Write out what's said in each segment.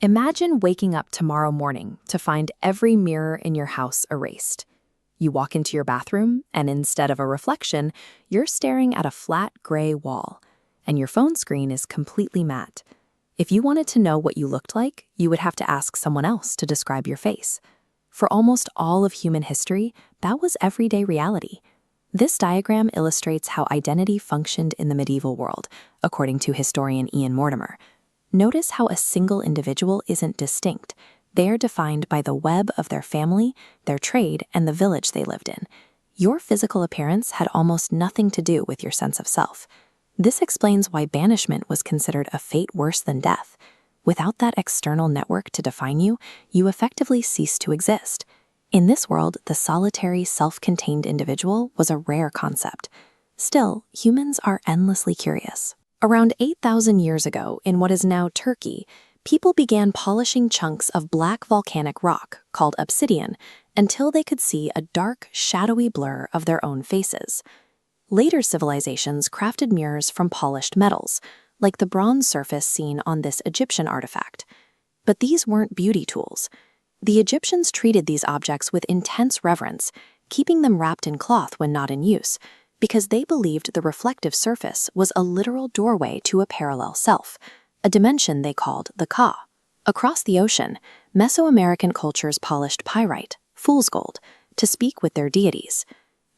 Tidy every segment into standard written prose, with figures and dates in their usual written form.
Imagine waking up tomorrow morning to find every mirror in your house erased. You walk into your bathroom, and instead of a reflection, you're staring at a flat gray wall, and your phone screen is completely matte. If you wanted to know what you looked like, you would have to ask someone else to describe your face. For almost all of human history, that was everyday reality. This diagram illustrates how identity functioned in the medieval world, according to historian Ian Mortimer. Notice how a single individual isn't distinct. They are defined by the web of their family, their trade, and the village they lived in. Your physical appearance had almost nothing to do with your sense of self. This explains why banishment was considered a fate worse than death. Without that external network to define you, you effectively cease to exist. In this world, the solitary, self-contained individual was a rare concept. Still, humans are endlessly curious. Around 8,000 years ago, in what is now Turkey, people began polishing chunks of black volcanic rock, called obsidian, until they could see a dark, shadowy blur of their own faces. Later civilizations crafted mirrors from polished metals, like the bronze surface seen on this Egyptian artifact. But these weren't beauty tools. The Egyptians treated these objects with intense reverence, keeping them wrapped in cloth when not in use, because they believed the reflective surface was a literal doorway to a parallel self, a dimension they called the Ka. Across the ocean, Mesoamerican cultures polished pyrite, fool's gold, to speak with their deities.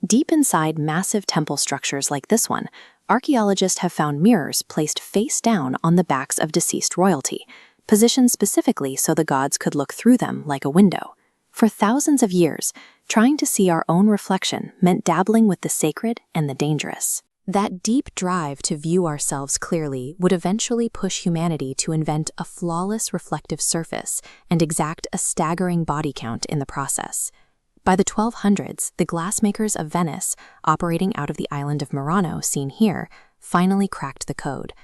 Deep inside massive temple structures like this one, archaeologists have found mirrors placed face down on the backs of deceased royalty, positioned specifically so the gods could look through them like a window. For thousands of years, trying to see our own reflection meant dabbling with the sacred and the dangerous. That deep drive to view ourselves clearly would eventually push humanity to invent a flawless reflective surface and exact a staggering body count in the process. By the 1200s, the glassmakers of Venice, operating out of the island of Murano seen here, finally cracked the code.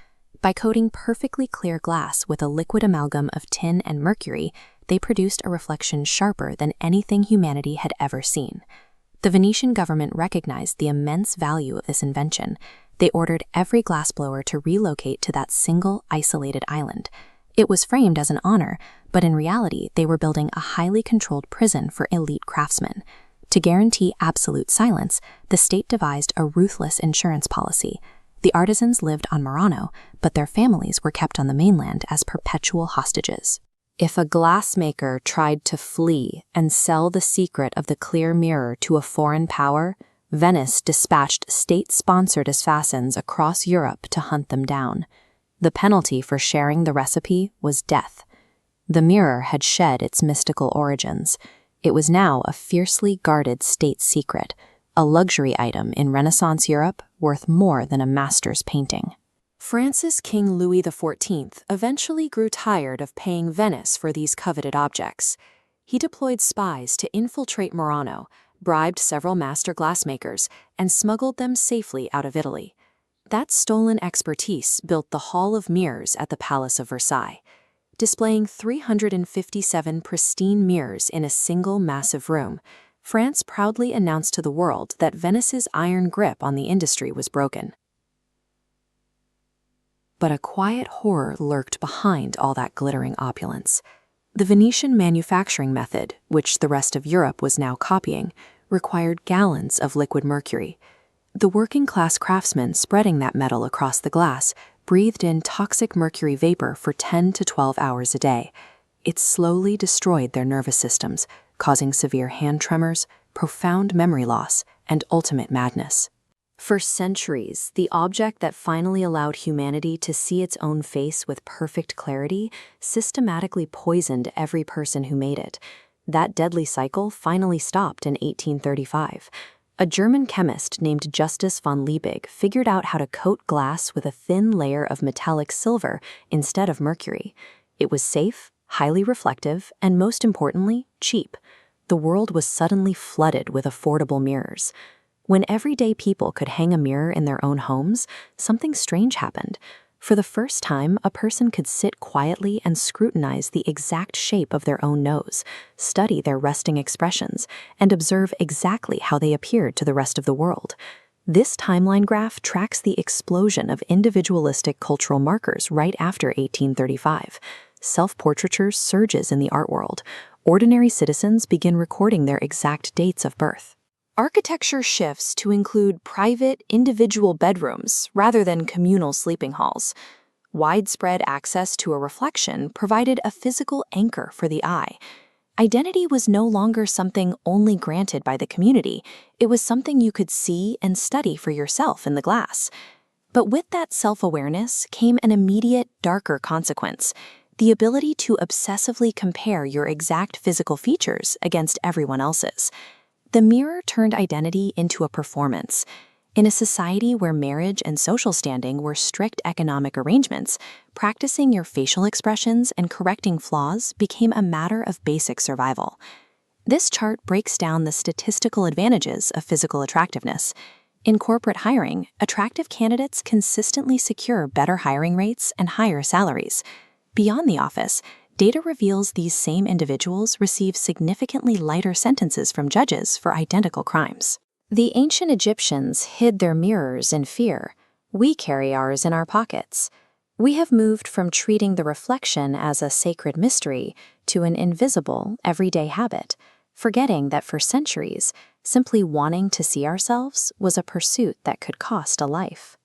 By coating perfectly clear glass with a liquid amalgam of tin and mercury, they produced a reflection sharper than anything humanity had ever seen. The Venetian government recognized the immense value of this invention. They ordered every glassblower to relocate to that single, isolated island. It was framed as an honor, but in reality, they were building a highly controlled prison for elite craftsmen. To guarantee absolute silence, the state devised a ruthless insurance policy. The artisans lived on Murano, but their families were kept on the mainland as perpetual hostages. If a glassmaker tried to flee and sell the secret of the clear mirror to a foreign power, Venice dispatched state-sponsored assassins across Europe to hunt them down. The penalty for sharing the recipe was death. The mirror had shed its mystical origins. It was now a fiercely guarded state secret, a luxury item in Renaissance Europe worth more than a master's painting. France's King Louis XIV eventually grew tired of paying Venice for these coveted objects. He deployed spies to infiltrate Murano, bribed several master glassmakers, and smuggled them safely out of Italy. That stolen expertise built the Hall of Mirrors at the Palace of Versailles. Displaying 357 pristine mirrors in a single massive room, France proudly announced to the world that Venice's iron grip on the industry was broken. But a quiet horror lurked behind all that glittering opulence. The Venetian manufacturing method, which the rest of Europe was now copying, required gallons of liquid mercury. The working-class craftsmen spreading that metal across the glass breathed in toxic mercury vapor for 10 to 12 hours a day. It slowly destroyed their nervous systems, causing severe hand tremors, profound memory loss, and ultimate madness. For centuries, the object that finally allowed humanity to see its own face with perfect clarity systematically poisoned every person who made it. That deadly cycle finally stopped in 1835. A German chemist named Justus von Liebig figured out how to coat glass with a thin layer of metallic silver instead of mercury. It was safe, highly reflective, and most importantly, cheap. The world was suddenly flooded with affordable mirrors. When everyday people could hang a mirror in their own homes, something strange happened. For the first time, a person could sit quietly and scrutinize the exact shape of their own nose, study their resting expressions, and observe exactly how they appeared to the rest of the world. This timeline graph tracks the explosion of individualistic cultural markers right after 1835. self-portraiture surges in the art world. Ordinary citizens begin recording their exact dates of birth. Architecture shifts to include private, individual bedrooms rather than communal sleeping halls. Widespread access to a reflection provided a physical anchor for the eye. Identity was no longer something only granted by the community. It was something you could see and study for yourself in the glass. But with that self-awareness came an immediate, darker consequence: the ability to obsessively compare your exact physical features against everyone else's. The mirror turned identity into a performance. In a society where marriage and social standing were strict economic arrangements, practicing your facial expressions and correcting flaws became a matter of basic survival. This chart breaks down the statistical advantages of physical attractiveness. In corporate hiring, attractive candidates consistently secure better hiring rates and higher salaries. Beyond the office, data reveals these same individuals receive significantly lighter sentences from judges for identical crimes. The ancient Egyptians hid their mirrors in fear. We carry ours in our pockets. We have moved from treating the reflection as a sacred mystery to an invisible, everyday habit, forgetting that for centuries, simply wanting to see ourselves was a pursuit that could cost a life.